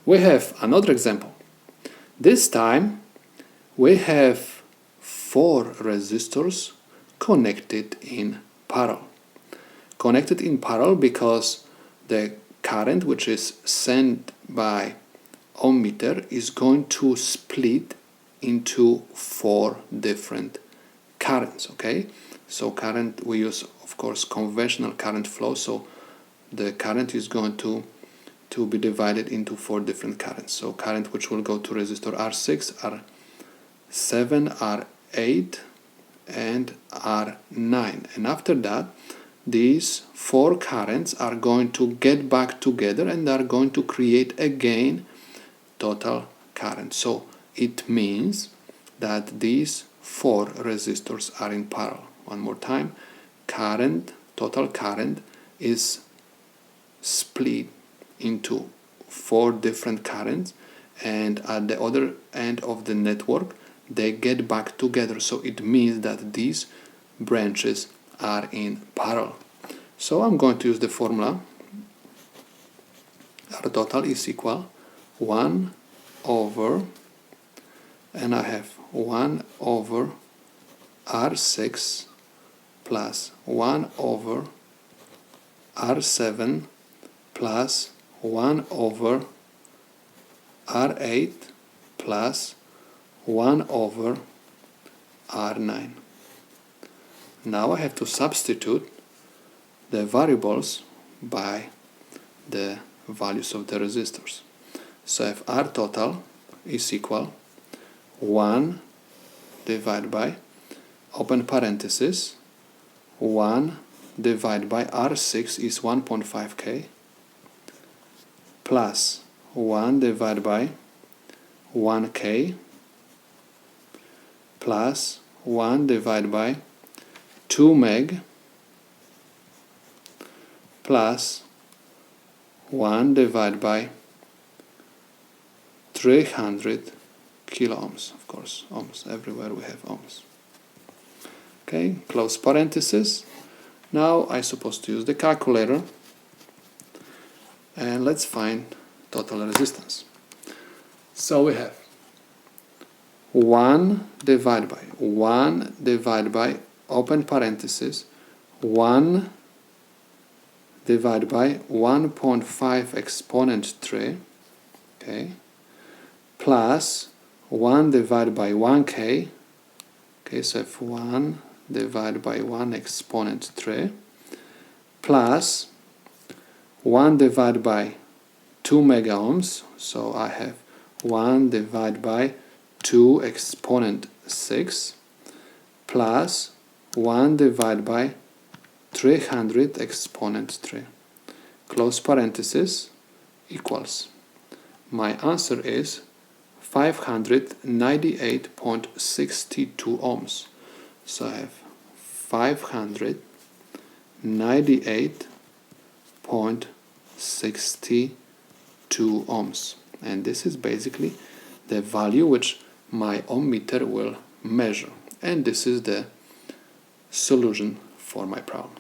We have another example. This time we have 4 resistors connected in parallel. Connected in parallel because the current which is sent by ohmmeter is going to split into 4 different currents. Okay, so current, we use of course conventional current flow, so the current is going to be divided into 4 different currents. So current which will go to resistor R6, R7, R8 and R9, and after that these 4 currents are going to get back together and are going to create again total current. So it means that these 4 resistors are in parallel. One more time, total current is split into 4 different currents, and at the other end of the network they get back together. So it means that these branches are in parallel. So I'm going to use the formula. R total is equal 1 over, and I have 1 over R6 plus 1 over R7 plus 1 over R8 plus 1 over R9. Now I have to substitute the variables by the values of the resistors. So if R total is equal 1 divided by, open parenthesis, 1 divided by R6 is 1.5K plus 1 divided by 1K plus 1 divided by 2 meg plus 1 divided by 300 kilo ohms. Of course, ohms, everywhere we have ohms. Okay, close parenthesis. Now I'm supposed to use the calculator, and let's find total resistance. So we have 1 divided by, open parenthesis, 1 divided by 1.5 exponent 3, okay, plus 1 divided by 1K, okay, so if 1 divided by 1 exponent 3, plus 1 divided by 2 mega ohms, so I have 1 divided by 2 exponent 6, plus 1 divided by 300 exponent 3, close parenthesis, equals. My answer is 598.62 ohms. So I have 598.62 ohms, and this is basically the value which my ohmmeter will measure, and this is the solution for my problem.